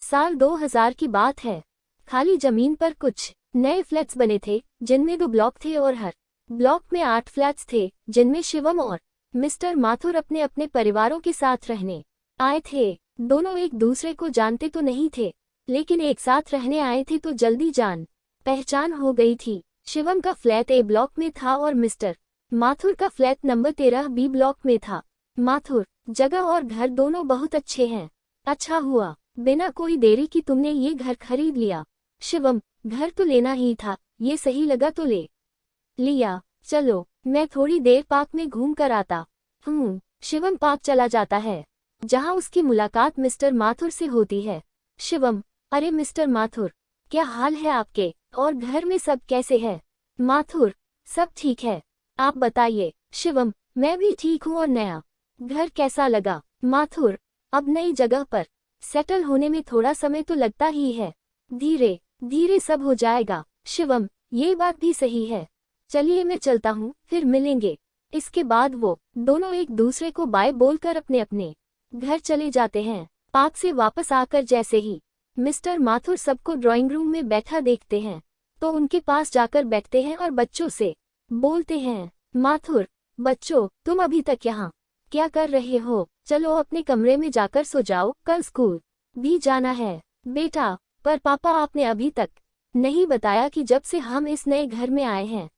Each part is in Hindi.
साल 2000 की बात है। खाली जमीन पर कुछ नए फ्लैट्स बने थे जिनमें 2 ब्लॉक थे और हर ब्लॉक में 8 फ्लैट्स थे जिनमें शिवम और मिस्टर माथुर अपने अपने परिवारों के साथ रहने आए थे। दोनों एक दूसरे को जानते तो नहीं थे, लेकिन एक साथ रहने आए थे तो जल्दी जान पहचान हो गई थी। शिवम का फ्लैट ए ब्लॉक में था और मिस्टर माथुर का फ्लैट नंबर 13 बी ब्लॉक में था। माथुर, जगह और घर दोनों बहुत अच्छे हैं। अच्छा हुआ बिना कोई देरी की तुमने ये घर खरीद लिया। शिवम, घर तो लेना ही था, ये सही लगा तो ले लिया। चलो मैं थोड़ी देर पार्क में घूम कर आता हूँ। शिवम पार्क चला जाता है, जहाँ उसकी मुलाकात मिस्टर माथुर से होती है। शिवम, अरे मिस्टर माथुर, क्या हाल है आपके, और घर में सब कैसे है? माथुर, सब ठीक है, आप बताइए। शिवम, मैं भी ठीक हूँ। और नया घर कैसा लगा? माथुर, अब नई जगह पर सेटल होने में थोड़ा समय तो लगता ही है, धीरे धीरे सब हो जाएगा। शिवम, ये बात भी सही है, चलिए मैं चलता हूँ, फिर मिलेंगे। इसके बाद वो दोनों एक दूसरे को बाय बोलकर अपने अपने घर चले जाते हैं। पार्क से वापस आकर जैसे ही मिस्टर माथुर सबको ड्राइंग रूम में बैठा देखते हैं तो उनके पास जाकर बैठते हैं और बच्चों से बोलते हैं, माथुर, बच्चों तुम अभी तक यहाँ क्या कर रहे हो? चलो अपने कमरे में जाकर सो जाओ, कल स्कूल भी जाना है। बेटा, पर पापा आपने अभी तक नहीं बताया कि जब से हम इस नए घर में आए हैं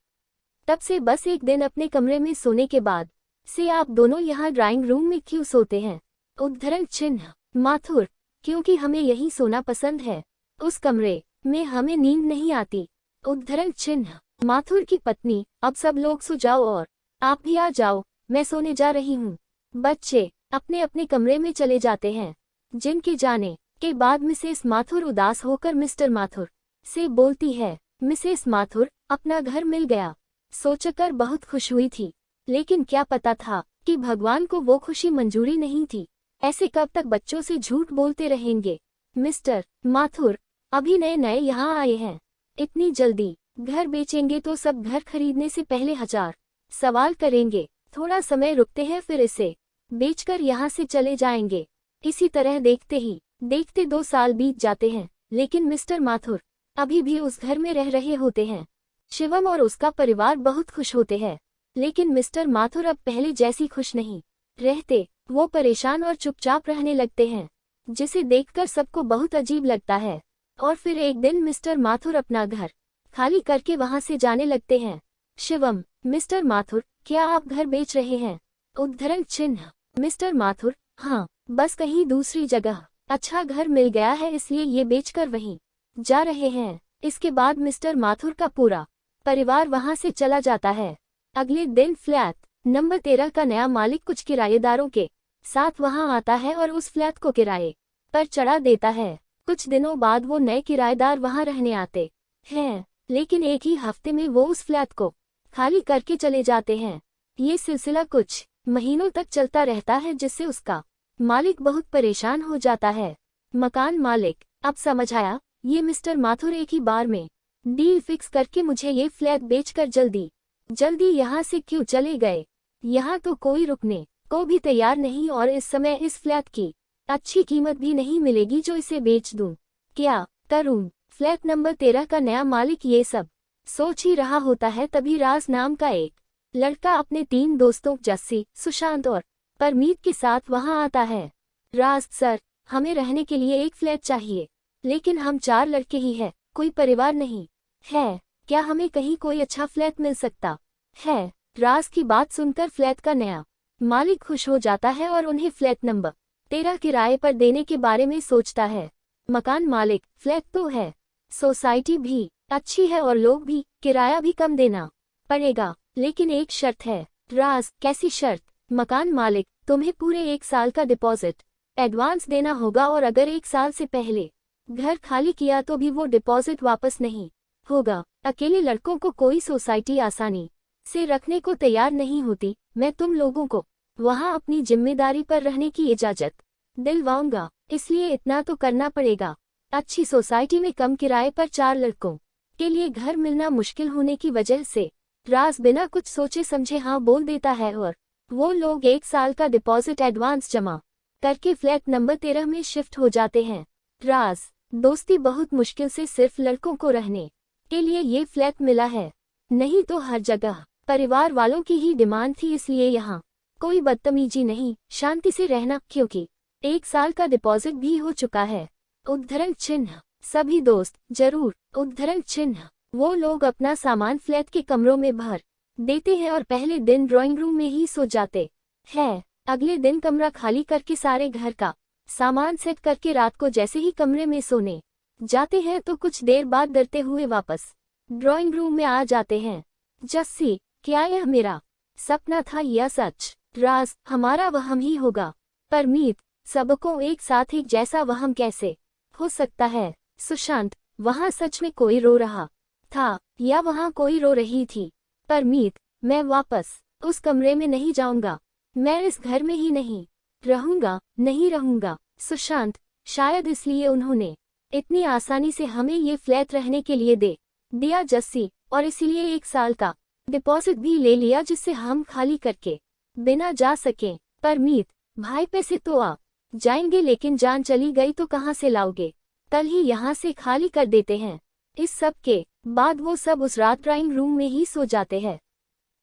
तब से बस एक दिन अपने कमरे में सोने के बाद से आप दोनों यहाँ ड्राइंग रूम में क्यों सोते हैं? उद्धरण चिन्ह। माथुर, क्योंकि हमें यहीं सोना पसंद है, उस कमरे में हमें नींद नहीं आती। उद्धरण चिन्ह। माथुर की पत्नी, अब सब लोग सो जाओ और आप भी आ जाओ, मैं सोने जा रही हूँ। बच्चे अपने अपने कमरे में चले जाते हैं। जिनके जाने के बाद मिसेस माथुर उदास होकर मिस्टर माथुर से बोलती है, मिसेस माथुर, अपना घर मिल गया। सोचकर बहुत खुश हुई थी, लेकिन क्या पता था कि भगवान को वो खुशी मंजूरी नहीं थी। ऐसे कब तक बच्चों से झूठ बोलते रहेंगे? मिस्टर माथुर अभी नए नए यहाँ आए हैं, इतनी जल्दी घर बेचेंगे तो सब घर खरीदने से पहले 1000 सवाल करेंगे। थोड़ा समय रुकते हैं, फिर इसे बेचकर यहाँ से चले जाएंगे। इसी तरह देखते ही देखते 2 साल बीत जाते हैं, लेकिन मिस्टर माथुर अभी भी उस घर में रह रहे होते हैं। शिवम और उसका परिवार बहुत खुश होते हैं, लेकिन मिस्टर माथुर अब पहले जैसी खुश नहीं रहते। वो परेशान और चुपचाप रहने लगते हैं, जिसे देखकर सबको बहुत अजीब लगता है। और फिर एक दिन मिस्टर माथुर अपना घर खाली करके वहां से जाने लगते हैं। शिवम, मिस्टर माथुर, क्या आप घर बेच रहे हैं? उद्धरण चिन्ह। मिस्टर माथुर, हाँ, बस कहीं दूसरी जगह अच्छा घर मिल गया है, इसलिए ये बेचकर वहीं जा रहे हैं। इसके बाद मिस्टर माथुर का पूरा परिवार वहां से चला जाता है। अगले दिन फ्लैट नंबर 13 का नया मालिक कुछ किराएदारों के साथ वहां आता है और उस फ्लैट को किराए पर चढ़ा देता है। कुछ दिनों बाद वो नए किराएदार वहां रहने आते हैं, लेकिन एक ही हफ्ते में वो उस फ्लैट को खाली करके चले जाते हैं। ये सिलसिला कुछ महीनों तक चलता रहता है, जिससे उसका मालिक बहुत परेशान हो जाता है। मकान मालिक, अब समझ आया, ये मिस्टर माथुर एक ही बार में डील फिक्स करके मुझे ये फ्लैट बेचकर जल्दी जल्दी यहाँ से क्यों चले गए? यहाँ तो कोई रुकने को भी तैयार नहीं, और इस समय इस फ्लैट की अच्छी कीमत भी नहीं मिलेगी जो इसे बेच दूं। क्या करूं? फ्लैट नंबर 13 का नया मालिक ये सब सोच ही रहा होता है, तभी राज नाम का एक लड़का अपने 3 दोस्तों जस्सी, सुशांत और परमीत के साथ वहां आता है। राज सर, हमें रहने के लिए एक फ्लैट चाहिए, लेकिन हम 4 लड़के ही हैं, कोई परिवार नहीं है। क्या हमें कहीं कोई अच्छा फ्लैट मिल सकता है? राज की बात सुनकर फ्लैट का नया मालिक खुश हो जाता है और उन्हें फ्लैट नंबर 13 किराए पर देने के बारे में सोचता है। मकान मालिक, फ्लैट तो है, सोसाइटी भी अच्छी है और लोग भी, किराया भी कम देना पड़ेगा, लेकिन एक शर्त है। राज, कैसी शर्त? मकान मालिक, तुम्हें पूरे 1 साल का डिपॉजिट एडवांस देना होगा, और अगर 1 साल से पहले घर खाली किया तो भी वो डिपॉजिट वापस नहीं होगा। अकेले लड़कों को कोई सोसाइटी आसानी से रखने को तैयार नहीं होती। मैं तुम लोगों को वहां अपनी जिम्मेदारी पर रहने की इजाजत दिलवाऊंगा, इसलिए इतना तो करना पड़ेगा। अच्छी सोसाइटी में कम किराए पर 4 लड़कों के लिए घर मिलना मुश्किल होने की वजह से राज बिना कुछ सोचे समझे हाँ बोल देता है, और वो लोग 1 साल का डिपॉजिट एडवांस जमा करके फ्लैट नंबर 13 में शिफ्ट हो जाते हैं। राज, दोस्ती बहुत मुश्किल से सिर्फ लड़कों को रहने के लिए ये फ्लैट मिला है, नहीं तो हर जगह परिवार वालों की ही डिमांड थी, इसलिए यहाँ कोई बदतमीजी नहीं, शांति से रहना, क्योंकि 1 साल का डिपॉजिट भी हो चुका है। उद्धरण चिन्ह, सभी दोस्त जरूर। उद्धरण चिन्ह, वो लोग अपना सामान फ्लैट के कमरों में भर देते हैं और पहले दिन ड्राइंग रूम में ही सो जाते हैं। अगले दिन कमरा खाली करके सारे घर का सामान सेट करके रात को जैसे ही कमरे में सोने जाते हैं तो कुछ देर बाद डरते हुए वापस ड्राइंग रूम में आ जाते हैं। जस्सी, क्या यह मेरा सपना था या सच? राज, हमारा वहम ही होगा। परमीत, सबको एक साथ एक जैसा वहम कैसे हो सकता है? सुशांत, वहाँ सच में कोई रो रहा था या वहाँ कोई रो रही थी? परमीत, मैं वापस उस कमरे में नहीं जाऊंगा, मैं इस घर में ही नहीं रहूंगा, नहीं रहूंगा। सुशांत, शायद इसलिए उन्होंने इतनी आसानी से हमें ये फ्लैट रहने के लिए दे दिया जस्सी, और इसलिए 1 साल का डिपॉजिट भी ले लिया जिससे हम खाली करके बिना जा सकें। परमीत, भाई पैसे तो आ जाएंगे लेकिन जान चली गई तो कहाँ से लाओगे? कल ही यहाँ से खाली कर देते हैं। इस सब के बाद वो सब उस रात ड्राइंग रूम में ही सो जाते हैं।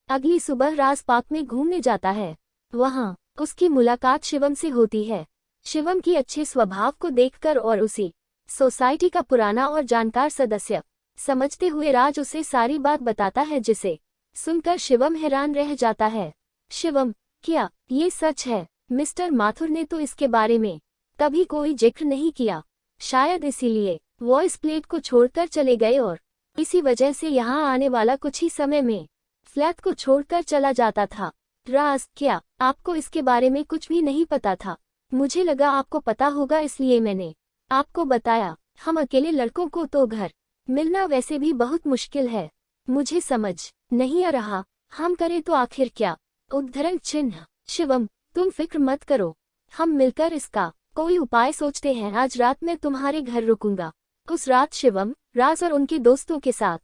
अगली सुबह राज पार्क में घूमने जाता है। वहाँ उसकी मुलाकात शिवम से होती है। शिवम की अच्छे स्वभाव को देखकर और उसी सोसाइटी का पुराना और जानकार सदस्य समझते हुए राज उसे सारी बात बताता है, जिसे सुनकर शिवम हैरान रह जाता है। शिवम, क्या ये सच है? मिस्टर माथुर ने तो इसके बारे में कभी कोई जिक्र नहीं किया, शायद इसीलिए वॉइस प्लेट को छोड़कर चले गए और इसी वजह से यहाँ आने वाला कुछ ही समय में फ्लैट को छोड़कर चला जाता था। राज, क्या आपको इसके बारे में कुछ भी नहीं पता था? मुझे लगा आपको पता होगा, इसलिए मैंने आपको बताया। हम अकेले लड़कों को तो घर मिलना वैसे भी बहुत मुश्किल है। मुझे समझ नहीं आ रहा हम करें तो आखिर क्या? उद्धरण चिन्ह, शिवम, तुम फिक्र मत करो, हम मिलकर इसका कोई उपाय सोचते हैं। आज रात मैं तुम्हारे घर रुकूंगा। उस रात शिवम राज और उनके दोस्तों के साथ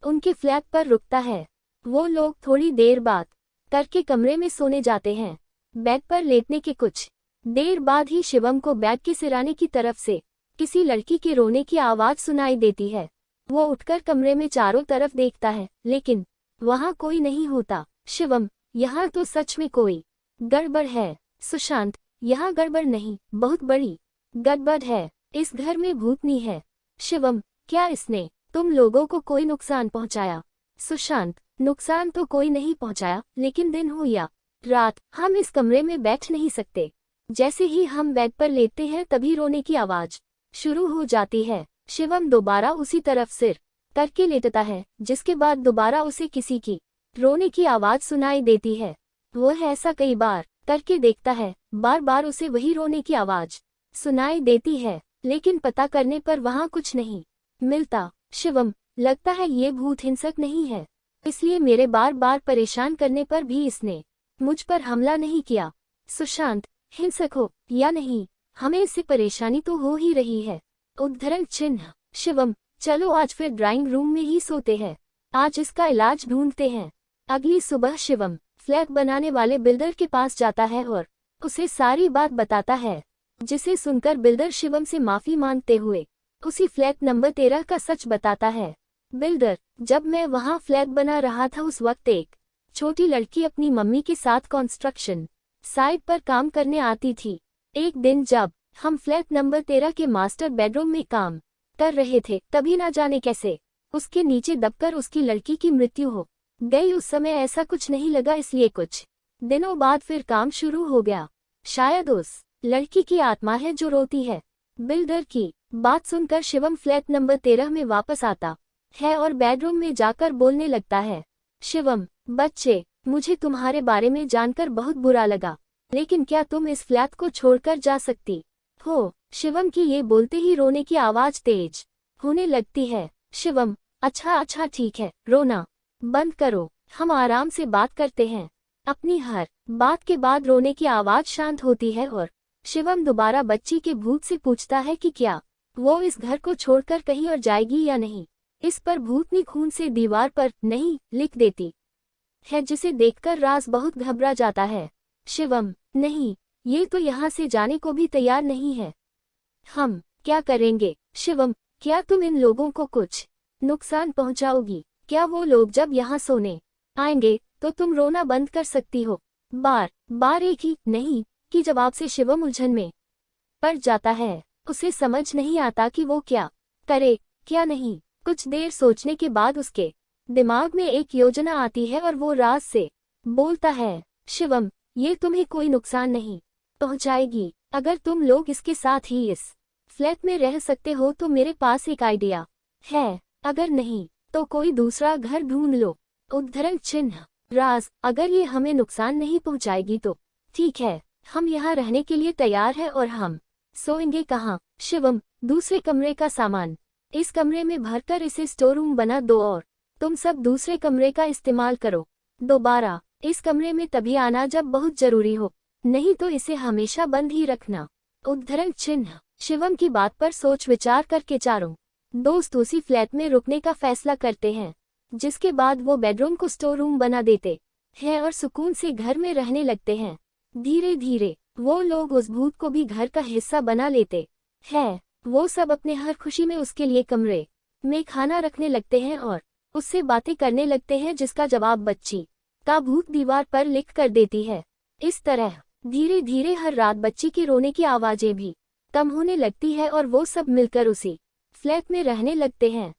उनके फ्लैट पर रुकता है। वो लोग थोड़ी देर बात करके कमरे में सोने जाते हैं। बेड पर लेटने के कुछ देर बाद ही शिवम को बेड के सिराने की तरफ से किसी लड़की के रोने की आवाज सुनाई देती है। वो उठकर कमरे में चारों तरफ देखता है, लेकिन वहाँ कोई नहीं होता। शिवम, यहाँ तो सच में कोई गड़बड़ है। सुशांत, यहाँ गड़बड़ नहीं, बहुत बड़ी गड़बड़ है। इस घर में भूतनी है। शिवम, क्या इसने तुम लोगों को कोई नुकसान पहुँचाया? सुशांत, नुकसान तो कोई नहीं पहुँचाया, लेकिन दिन हो या रात हम इस कमरे में बैठ नहीं सकते। जैसे ही हम बेड पर लेटते हैं तभी रोने की आवाज शुरू हो जाती है। शिवम दोबारा उसी तरफ सिर करके लेटता है, जिसके बाद दोबारा उसे किसी की रोने की आवाज सुनाई देती है। वो ऐसा कई बार करके देखता है, बार बार उसे वही रोने की आवाज सुनाई देती है, लेकिन पता करने पर वहाँ कुछ नहीं मिलता। शिवम, लगता है ये भूत हिंसक नहीं है, इसलिए मेरे बार बार परेशान करने पर भी इसने मुझ पर हमला नहीं किया। सुशांत, हिंसक हो या नहीं, हमें इससे परेशानी तो हो ही रही है। उद्धरण चिन्ह, शिवम, चलो आज फिर ड्राइंग रूम में ही सोते हैं, आज इसका इलाज ढूंढते हैं। अगली सुबह शिवम फ्लैट बनाने वाले बिल्डर के पास जाता है और उसे सारी बात बताता है, जिसे सुनकर बिल्डर शिवम से माफी मांगते हुए उसी फ्लैट नंबर 13 का सच बताता है। बिल्डर, जब मैं वहाँ फ्लैट बना रहा था उस वक्त एक छोटी लड़की अपनी मम्मी के साथ कंस्ट्रक्शन साइट पर काम करने आती थी। एक दिन जब हम फ्लैट नंबर 13 के मास्टर बेडरूम में काम कर रहे थे, तभी ना जाने कैसे उसके नीचे दबकर उसकी लड़की की मृत्यु हो गई। उस समय ऐसा कुछ नहीं लगा, इसलिए कुछ दिनों बाद फिर काम शुरू हो गया। शायद उस लड़की की आत्मा है जो रोती है। बिल्डर की बात सुनकर शिवम फ्लैट नंबर 13 में वापस आता है और बेडरूम में जाकर बोलने लगता है, शिवम, बच्चे, मुझे तुम्हारे बारे में जानकर बहुत बुरा लगा, लेकिन क्या तुम इस फ्लैट को छोड़कर जा सकती हो? शिवम की ये बोलते ही रोने की आवाज तेज होने लगती है। शिवम, अच्छा अच्छा ठीक है, रोना बंद करो, हम आराम से बात करते हैं। अपनी हर बात के बाद रोने की आवाज शांत होती है और शिवम दोबारा बच्ची के भूत से पूछता है कि क्या वो इस घर को छोड़कर कहीं और जाएगी या नहीं। इस पर भूतनी खून से दीवार पर नहीं लिख देती है, जिसे देखकर राज बहुत घबरा जाता है। शिवम, नहीं, ये तो यहाँ से जाने को भी तैयार नहीं है। हम क्या करेंगे? शिवम, क्या तुम इन लोगों को कुछ नुकसान पहुंचाओगी? क्या वो लोग जब यहाँ सोने आएंगे तो तुम रोना बंद कर सकती हो? बार बार एक ही नहीं कि जवाब से शिवम उलझन में पड़ जाता है। उसे समझ नहीं आता कि वो क्या करे क्या नहीं। कुछ देर सोचने के बाद उसके दिमाग में एक योजना आती है और वो राज से बोलता है, शिवम, ये तुम्हें कोई नुकसान नहीं पहुंचाएगी। अगर तुम लोग इसके साथ ही इस फ्लैट में रह सकते हो तो मेरे पास एक आइडिया है, अगर नहीं तो कोई दूसरा घर ढूंढ लो। उद्धरण चिन्ह। राज, अगर ये हमें नुकसान नहीं पहुंचाएगी तो ठीक है, हम यहाँ रहने के लिए तैयार है। और हम सोएंगे कहाँ? शिवम, दूसरे कमरे का सामान इस कमरे में भरकर इसे स्टोर रूम बना दो और तुम सब दूसरे कमरे का इस्तेमाल करो। दोबारा इस कमरे में तभी आना जब बहुत जरूरी हो, नहीं तो इसे हमेशा बंद ही रखना। उद्धरण चिन्ह। शिवम की बात पर सोच विचार करके चारों दोस्त उसी फ्लैट में रुकने का फैसला करते हैं, जिसके बाद वो बेडरूम को स्टोर रूम बना देते हैं और सुकून से घर में रहने लगते हैं। धीरे धीरे वो लोग उस भूत को भी घर का हिस्सा बना लेते हैं। वो सब अपने हर खुशी में उसके लिए कमरे में खाना रखने लगते हैं और उससे बातें करने लगते हैं, जिसका जवाब बच्ची का भूत दीवार पर लिख कर देती है। इस तरह धीरे धीरे हर रात बच्ची की रोने की आवाजें भी कम होने लगती है और वो सब मिलकर उसी फ्लैट में रहने लगते हैं।